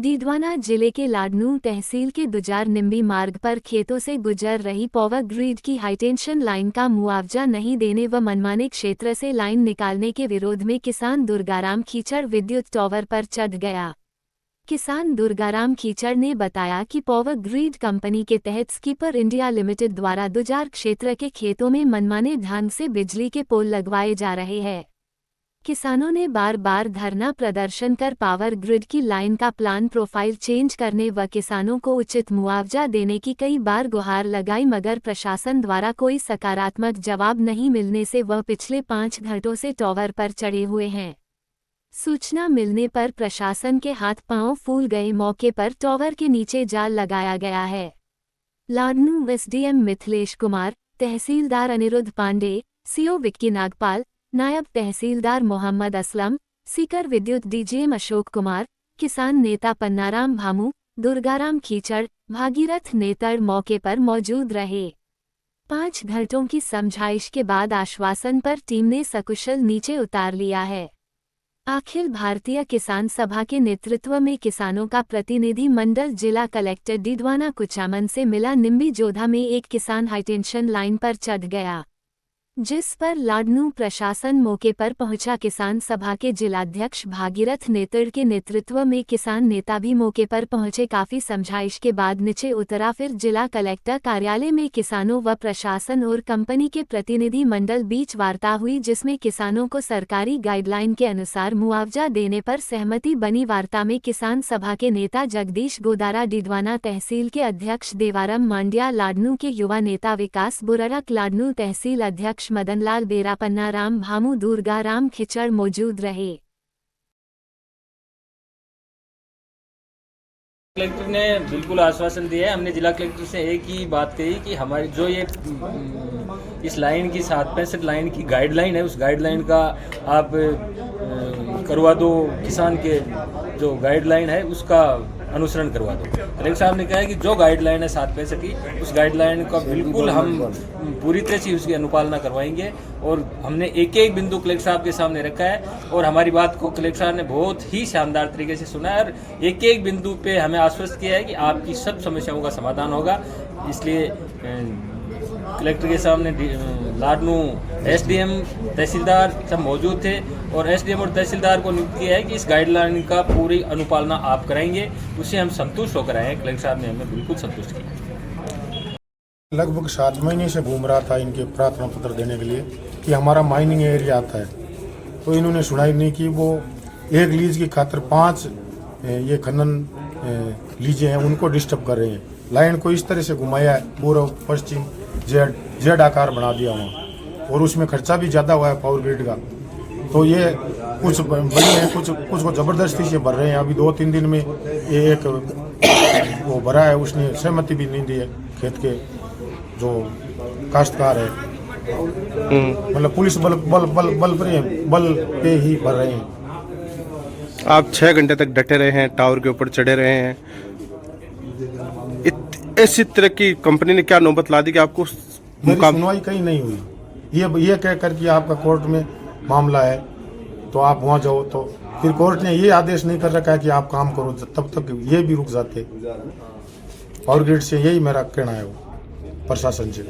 डीडवाना जिले के लाडनू तहसील के दुजार निम्बी मार्ग पर खेतों से गुजर रही पावर ग्रिड की हाईटेंशन लाइन का मुआवजा नहीं देने व मनमाने क्षेत्र से लाइन निकालने के विरोध में किसान दुर्गाराम खीचड़ विद्युत टावर पर चढ़ गया। किसान दुर्गाराम खीचड़ ने बताया कि पावर ग्रिड कंपनी के तहत स्कीपर इंडिया लिमिटेड द्वारा दुजार क्षेत्र के खेतों में मनमाने ढंग से बिजली के पोल लगवाए जा रहे हैं। किसानों ने बार बार धरना प्रदर्शन कर पावर ग्रिड की लाइन का प्लान प्रोफाइल चेंज करने व किसानों को उचित मुआवजा देने की कई बार गुहार लगाई, मगर प्रशासन द्वारा कोई सकारात्मक जवाब नहीं मिलने से वह पिछले 5 घंटों से टावर पर चढ़े हुए हैं। सूचना मिलने पर प्रशासन के हाथ पांव फूल गए। मौके पर टावर के नीचे जाल लगाया गया है। लाडनू एसडीएम मिथिलेश कुमार, तहसीलदार अनिरुद्ध पांडे, सीओ विक्की नागपाल, नायब तहसीलदार मोहम्मद असलम, सीकर विद्युत डीजीएम अशोक कुमार, किसान नेता पन्नाराम भामू, दुर्गाराम खीचड़, भागीरथ नेतड़ मौके पर मौजूद रहे। 5 घंटों की समझाइश के बाद आश्वासन पर टीम ने सकुशल नीचे उतार लिया है। अखिल भारतीय किसान सभा के नेतृत्व में किसानों का प्रतिनिधि मंडल जिला कलेक्टर डीडवाना कुचामन से मिला। निम्बी जोधा में एक किसान हाईटेंशन लाइन पर चढ़ गया, जिस पर लाडनू प्रशासन मौके पर पहुंचा। किसान सभा के जिलाध्यक्ष भागीरथ नेतड़ के नेतृत्व में किसान नेता भी मौके पर पहुंचे। काफी समझाइश के बाद नीचे उतरा। फिर जिला कलेक्टर कार्यालय में किसानों व प्रशासन और कंपनी के प्रतिनिधि मंडल बीच वार्ता हुई, जिसमें किसानों को सरकारी गाइडलाइन के अनुसार मुआवजा देने पर सहमति बनी। वार्ता में किसान सभा के नेता जगदीश गोदारा, डीडवाना तहसील के अध्यक्ष देवाराम मांड्या, लाडनू के युवा नेता विकास बुरड़क, लाडनू तहसील अध्यक्ष मदनलाल बेरा, पन्नाराम भामू, दुर्गाराम खीचड़ मौजूद रहे। कलेक्टर ने बिल्कुल आश्वासन दिया है। हमने जिला कलेक्टर से एक ही बात कही कि हमारी जो ये इस लाइन की 765 लाइन की गाइडलाइन है, उस गाइडलाइन का आप करवा दो। किसान के जो गाइडलाइन है उसका अनुसरण करवा दो। कलेक्टर साहब ने कहा है कि जो गाइडलाइन है 765 की, उस गाइडलाइन का बिल्कुल हम पूरी तरह से उसकी अनुपालना करवाएंगे। और हमने एक एक बिंदु कलेक्टर साहब के सामने रखा है और हमारी बात को कलेक्टर साहब ने बहुत ही शानदार तरीके से सुना है और एक एक बिंदु पे हमें आश्वस्त किया है कि आपकी सब समस्याओं का समाधान होगा। इसलिए कलेक्टर के सामने लाडनू एसडीएम तहसीलदार सब मौजूद थे और एसडीएम और तहसीलदार को नियुक्त किया है कि इस गाइडलाइन का पूरी अनुपालना आप कराएंगे। उससे हम संतुष्ट होकर आए हैं। कलेक्टर साहब ने हमें बिल्कुल संतुष्ट किया। लगभग 7 महीने से घूम रहा था इनके प्रार्थना पत्र देने के लिए कि हमारा माइनिंग एरिया आता है, तो इन्होंने सुनाई नहीं की। वो एक लीज की खातिर 5 ये खनन लीजें हैं उनको डिस्टर्ब कर रहे हैं। लाइन को इस तरह से घुमाया है, पूर्व पश्चिम जेड आकार बना दिया वहाँ, और उसमें खर्चा भी ज़्यादा हुआ है पावर ग्रिड का। तो ये कुछ बड़ी है, कुछ को ज़बरदस्ती से भर रहे हैं। अभी 2-3 दिन में ये एक वो भरा है, उसने सहमति भी नहीं दी है खेत के जो काश्तकार है। मतलब पुलिस बल पे ही भर रहे हैं। आप 6 घंटे तक डटे रहे हैं, टावर के ऊपर चढ़े रहे हैं। इसी तरह की कंपनी ने क्या नौबत ला दी कि आपको सुनवाई कहीं नहीं हुई। ये कह कर कि आपका कोर्ट में मामला है तो आप वहाँ जाओ, तो फिर कोर्ट ने ये आदेश नहीं कर रखा है कि आप काम करो, तब तक ये भी रुक जाते। पावर ग्रिड से यही मेरा कहना है वो प्रशासन से।